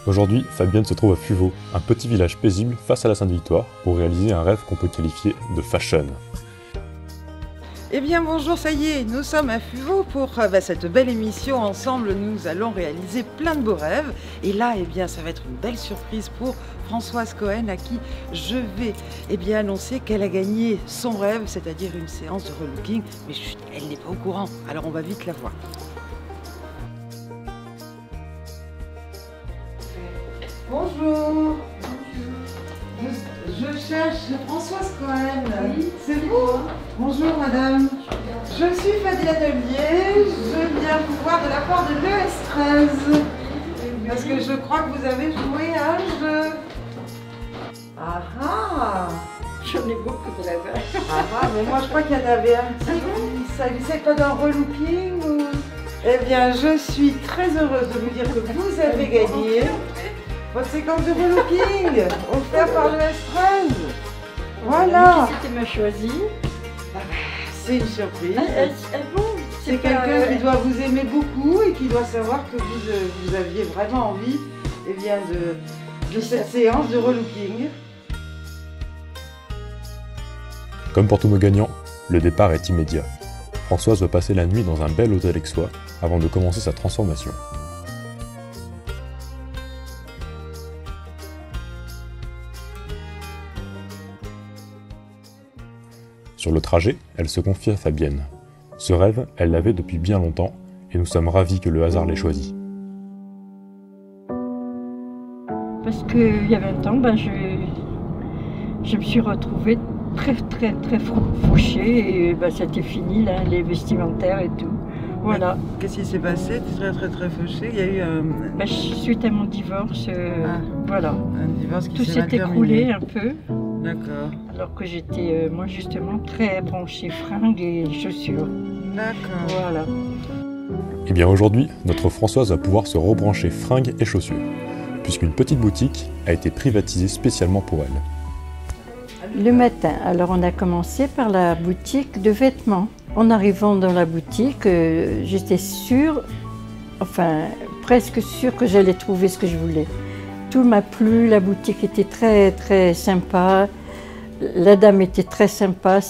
Aujourd'hui, Fabienne se trouve à Fuveau, un petit village paisible face à la Sainte-Victoire, pour réaliser un rêve qu'on peut qualifier de fashion. Eh bien bonjour, ça y est, nous sommes à Fuveau pour cette belle émission. Ensemble, nous allons réaliser plein de beaux rêves. Et là, eh bien, ça va être une belle surprise pour Françoise Cohen, à qui je vais annoncer qu'elle a gagné son rêve, c'est-à-dire une séance de relooking. Mais chut, elle n'est pas au courant, alors on va vite la voir. Bonjour. Je cherche Françoise Cohen. Oui, c'est vous? Bonjour madame. Je suis Fadila Atelier. Je viens vous voir de la part de l'ES13. Parce que je crois que vous avez joué à un jeu. Ah ah. J'en ai beaucoup de rêves. Ah, mais moi je crois qu'il y en avait un petit qui s'agissait pas d'un relooking ou... Eh bien, je suis très heureuse de vous dire que vous avez gagné votre séquence de relooking offerte par le S13. Voilà. Qui c'était m'a choisi? C'est une surprise. Bon, C'est quelqu'un qui doit vous aimer beaucoup et qui doit savoir que vous aviez vraiment envie de cette séance de relooking. Comme pour tous nos gagnants, le départ est immédiat. Françoise va passer la nuit dans un bel hôtel aixois avant de commencer sa transformation. Sur le trajet, elle se confie à Fabienne. Ce rêve, elle l'avait depuis bien longtemps et nous sommes ravis que le hasard l'ait choisi. Parce qu'il y a 20 ans, je me suis retrouvée très fauchée et c'était fini, là, les vestimentaires et tout. Voilà. Qu'est-ce qui s'est passé? Tu es très fauchée. Il y a eu suite à mon divorce, voilà. Un divorce qui tout s'est s'est écroulé un peu. D'accord. Alors que j'étais, moi justement, très branchée fringues et chaussures. D'accord. Voilà. Et bien aujourd'hui, notre Françoise va pouvoir se rebrancher fringues et chaussures, puisqu'une petite boutique a été privatisée spécialement pour elle. Le matin, alors on a commencé par la boutique de vêtements. En arrivant dans la boutique, j'étais sûre, enfin presque sûre que j'allais trouver ce que je voulais. Tout m'a plu, la boutique était très sympa, la dame était très sympa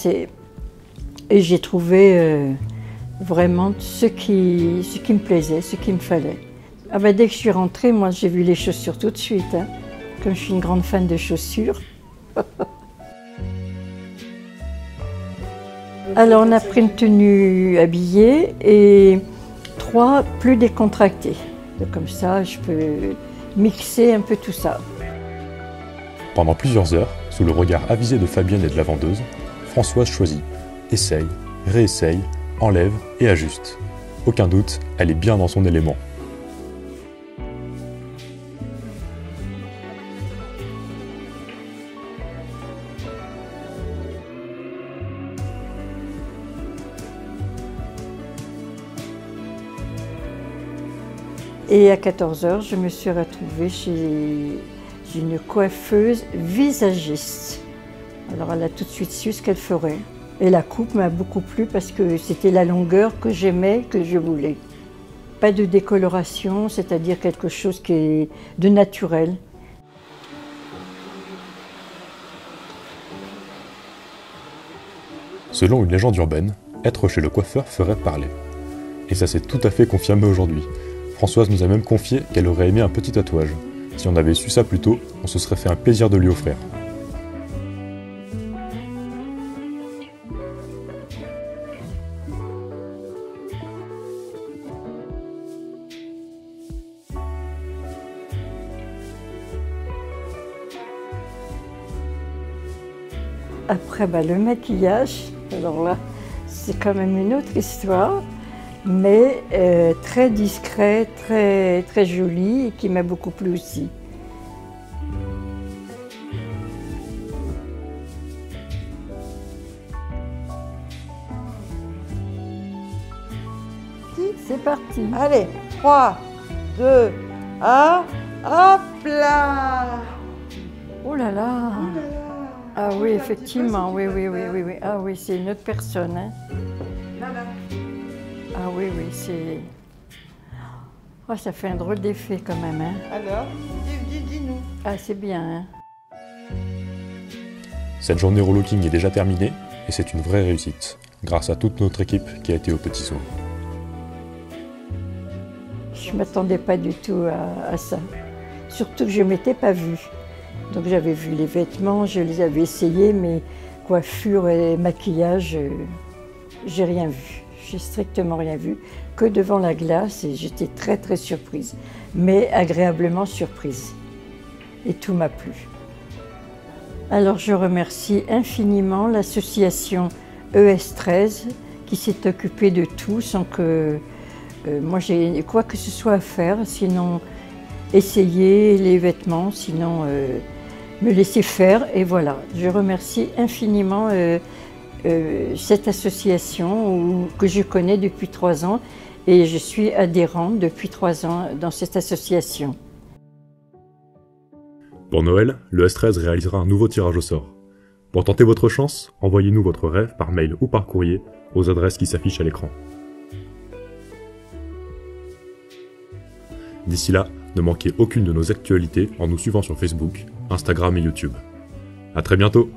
et j'ai trouvé vraiment ce qui me plaisait, ce qu'il me fallait. Ah ben, dès que je suis rentrée, moi j'ai vu les chaussures tout de suite, hein, comme je suis une grande fan de chaussures. Alors on a pris une tenue habillée et 3 plus décontractées. Comme ça, je peux mixer un peu tout ça. Pendant plusieurs heures, sous le regard avisé de Fabienne et de la vendeuse, Françoise choisit, essaye, réessaye, enlève et ajuste. Aucun doute, elle est bien dans son élément. Et à 14 h, je me suis retrouvée chez une coiffeuse visagiste. Alors elle a tout de suite su ce qu'elle ferait. Et la coupe m'a beaucoup plu parce que c'était la longueur que j'aimais, que je voulais. Pas de décoloration, c'est-à-dire quelque chose qui est de naturel. Selon une légende urbaine, être chez le coiffeur ferait parler. Et ça s'est tout à fait confirmé aujourd'hui. Françoise nous a même confié qu'elle aurait aimé un petit tatouage. Si on avait su ça plus tôt, on se serait fait un plaisir de lui offrir. Après, le maquillage, alors là, c'est quand même une autre histoire, mais très discret, très joli et qui m'a beaucoup plu aussi. C'est parti. Allez, 3, 2, 1, hop là! Oh là là! Ah oui, effectivement, oui. Ah oui, c'est une autre personne. Hein. Là. Ah oui, c'est... Oh, ça fait un drôle d'effet quand même. Hein. Alors, dis-nous. Ah, c'est bien. Hein. Cette journée relooking est déjà terminée et c'est une vraie réussite, grâce à toute notre équipe qui a été aux petits soins. Je ne m'attendais pas du tout à ça. Surtout que je ne m'étais pas vue. Donc j'avais vu les vêtements, je les avais essayés, mais coiffure et maquillage, j'ai rien vu. J'ai strictement rien vu, que devant la glace, et j'étais très très surprise, mais agréablement surprise. Et tout m'a plu. Alors je remercie infiniment l'association ES13 qui s'est occupée de tout sans que moi j'ai quoi que ce soit à faire, sinon essayer les vêtements, sinon me laisser faire, et voilà. Je remercie infiniment cette association que je connais depuis 3 ans et je suis adhérente depuis 3 ans dans cette association. Pour Noël, le S13 réalisera un nouveau tirage au sort. Pour tenter votre chance, envoyez-nous votre rêve par mail ou par courrier aux adresses qui s'affichent à l'écran. D'ici là, ne manquez aucune de nos actualités en nous suivant sur Facebook, Instagram et YouTube. À très bientôt!